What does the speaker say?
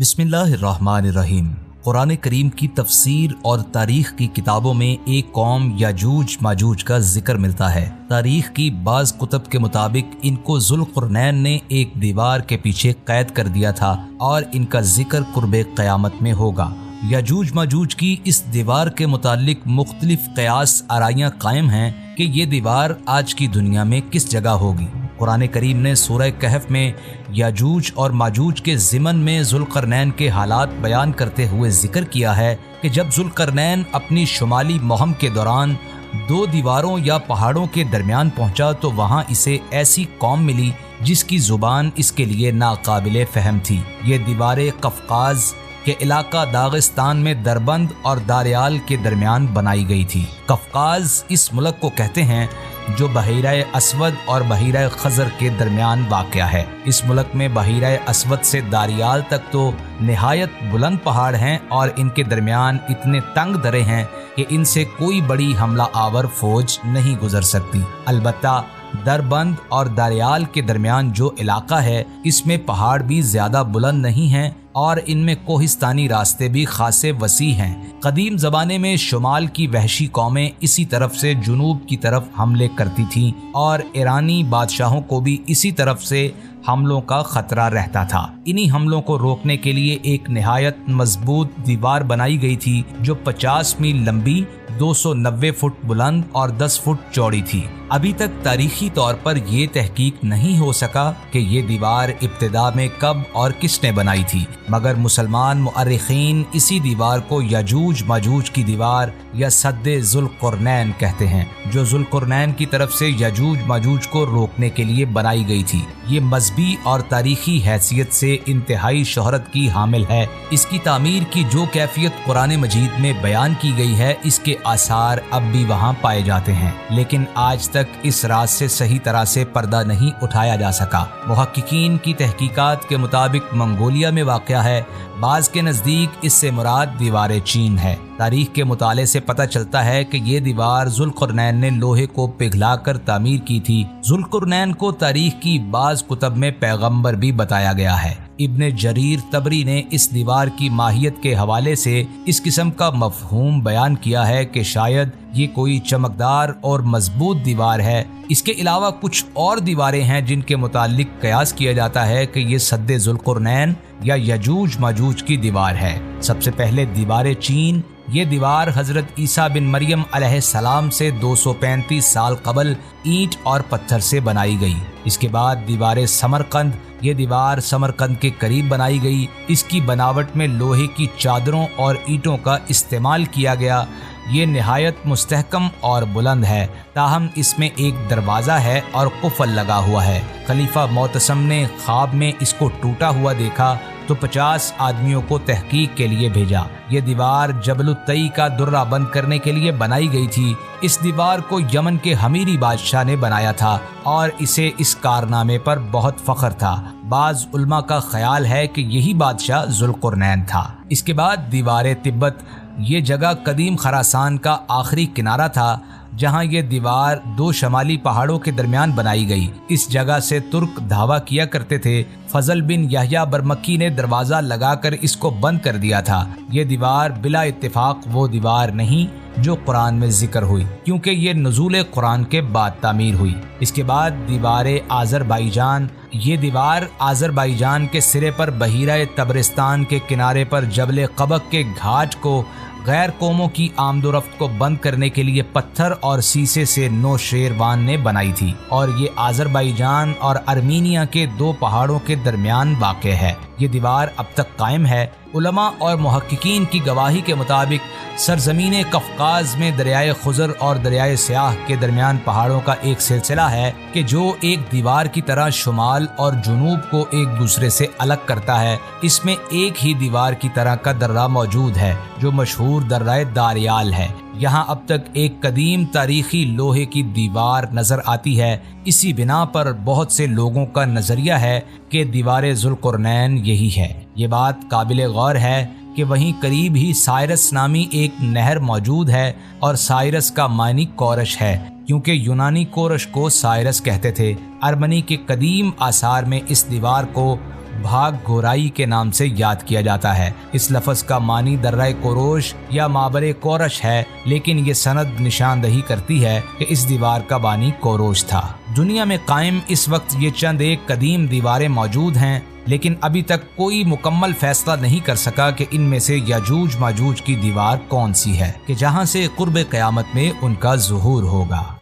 बिस्मिल्लाहिर्रहमानिर्रहीम। कुरान करीम की तफसीर और तारीख की किताबों में एक कौम याजूज माजूज का जिक्र मिलता है। तारीख की बाज कुतब के मुताबिक इनको जुल्कुरनैन ने एक दीवार के पीछे कैद कर दिया था और इनका जिक्र कुर्बे क़यामत में होगा। याजूज माजूज की इस दीवार के मुतालिक मुख्तलिफ क़यास आराइयाँ कायम हैं कि ये दीवार आज की दुनिया में किस जगह होगी। कुरान करीम ने सूरह कहफ में याजूज और माजूज के ज़िमन में जुल्करनैन के हालात बयान करते हुए जिक्र किया है कि जब जुल्करनैन अपनी शुमाली मुहिम के दौरान दो दीवारों या पहाड़ों के दरमियान पहुंचा तो वहां इसे ऐसी कौम मिली जिसकी ज़ुबान इसके लिए नाकाबिले फ़हम थी। ये दीवारें कफ़काज़ के इलाका दागिस्तान में दरबंद और दारियाल के दरमियान बनाई गई थी। कफ़काज़ इस मुल्क को कहते हैं जो बहीरा असवद और बहीरा खज़र के दरमियान वाक़या है। इस मुल्क में बहीरा असवद से दारियाल तक तो निहायत बुलंद पहाड़ हैं और इनके दरमियान इतने तंग दरे हैं कि इनसे कोई बड़ी हमला आवर फौज नहीं गुजर सकती। अलबत्ता दरबंद और दारियाल के दरमियान जो इलाका है इसमें पहाड़ भी ज़्यादा बुलंद नहीं हैं और इनमें कोहिस्तानी रास्ते भी खासे वसी हैं। कदीम ज़माने में शुमाल की वहशी कौमें इसी तरफ से जुनूब की तरफ हमले करती थीं और ईरानी बादशाहों को भी इसी तरफ से हमलों का खतरा रहता था। इन्हीं हमलों को रोकने के लिए एक निहायत मजबूत दीवार बनाई गई थी जो 50 मील लंबी, 290 फुट बुलंद और 10 फुट चौड़ी थी। अभी तक तारीखी तौर पर यह तहकीक नहीं हो सका कि ये दीवार इब्तिदा में कब और किसने बनाई थी, मगर मुसलमान मुअर्रिखीन इसी दीवार को याजूज माजूज की दीवार या सद्दे जुल्कुरनैन कहते हैं, जो जुल्कुरनैन की तरफ से याजूज माजूज को रोकने के लिए बनाई गई थी। ये मजहबी और तारीखी हैसियत से इंतहाई शोहरत की हामिल है। इसकी तामीर की जो कैफियत कुरान मजीद में बयान की गई है इसके आसार अब भी वहाँ पाए जाते हैं, लेकिन आज तक इस राज से सही तरह से पर्दा नहीं उठाया जा सका। मुहक्किकीन की तहकीकात के मुताबिक मंगोलिया में वाक़या है। बाज़ के नज़दीक इससे मुराद दीवार चीन है। तारीख के मुताले से पता चलता है कि ये दीवार जुल्कुरनैन ने लोहे को पिघलाकर तामीर की थी। जुल्कुरनैन को तारीख की बाज़ कुतब में पैगंबर भी बताया गया है। इब्ने जरीर तबरी ने इस दीवार की माहियत के हवाले से इस किस्म का मफहूम बयान किया है कि शायद ये कोई चमकदार और मजबूत दीवार है। इसके अलावा कुछ और दीवारें हैं जिनके मुतालिक कयास किया जाता है कि ये सद्दे जुल्कुरनैन या यजूज माजूज की दीवार है। सबसे पहले दीवार चीन। ये दीवार हजरत ईसा बिन मरियम अलैहिस्सलाम से 235 साल कबल ईंट और पत्थर से बनाई गई। इसके बाद दीवार समरकंद। ये दीवार समरकंद के करीब बनाई गई। इसकी बनावट में लोहे की चादरों और ईंटों का इस्तेमाल किया गया। ये निहायत मुस्तहकम और बुलंद है, ताहम इसमें एक दरवाज़ा है और कुफल लगा हुआ है। खलीफा मोतसम ने ख्वाब में इसको टूटा हुआ देखा तो 50 आदमियों को तहकीक के लिए भेजा। ये दीवार जबलुत्तई का दुर्रा बंद करने के लिए बनाई गई थी। इस दीवार को यमन के हमीरी बादशाह ने बनाया था और इसे इस कारनामे पर बहुत फख्र था। बाज़ उल्मा का ख्याल है कि यही बादशाह जुल्कुरनैन था। इसके बाद दीवार तिब्बत। ये जगह कदीम खरासान का आखिरी किनारा था जहां ये दीवार दो शमाली पहाड़ों के दरमियान बनाई गई। इस जगह से तुर्क धावा किया करते थे। फजल बिन यहया बरमक्की ने दरवाज़ा लगाकर इसको बंद कर दिया था। ये दीवार बिला इत्तिफाक वो दीवार नहीं जो कुरान में जिक्र हुई, क्योंकि ये नुज़ूल कुरान के बाद तामीर हुई। इसके बाद दीवार आज़रबाईजान। ये दीवार आज़रबाईजान के सिरे पर बहीरा तबरिस्तान के किनारे पर जबल कबक के घाट को गैर कौमों की आमदोरफ्त को बंद करने के लिए पत्थर और शीशे से नौशेरवान ने बनाई थी और ये आज़रबाईजान और अर्मीनिया के दो पहाड़ों के दरमियान वाक़े है। ये दीवार अब तक कायम है। उलमा और मुहक्किकीन की गवाही के मुताबिक सरजमीन कफ़काज़ में दरियाए खुज़र और दरियाए स्याह के दरमियान पहाड़ों का एक सिलसिला है कि जो एक दीवार की तरह शुमाल और जुनूब को एक दूसरे से अलग करता है। इसमें एक ही दीवार की तरह का दर्रा मौजूद है जो मशहूर दर्रा दारियाल है। यहाँ अब तक एक कदीम तारीखी लोहे की दीवार नजर आती है। इसी बिना पर बहुत से लोगों का नजरिया है कि दीवार जुल्कुरनैन यही है। ये बात काबिल गौर है कि वहीं करीब ही साइरस नामी एक नहर मौजूद है और साइरस का मानी कोरश है, क्योंकि यूनानी कोरश को साइरस कहते थे। अरमनी के कदीम आसार में इस दीवार को भाग घोराई के नाम से याद किया जाता है। इस लफ्ज का मानी दर्राए कोरोश या माबरे कोरश है, लेकिन ये सनद निशानदही करती है कि इस दीवार का बानी कोरोश था। दुनिया में कायम इस वक्त ये चंद एक कदीम दीवारें मौजूद हैं, लेकिन अभी तक कोई मुकम्मल फैसला नहीं कर सका कि इनमें से याजूज माजूज की दीवार कौन सी है कि जहां से कुर्ब क़यामत में उनका ज़ुहूर होगा।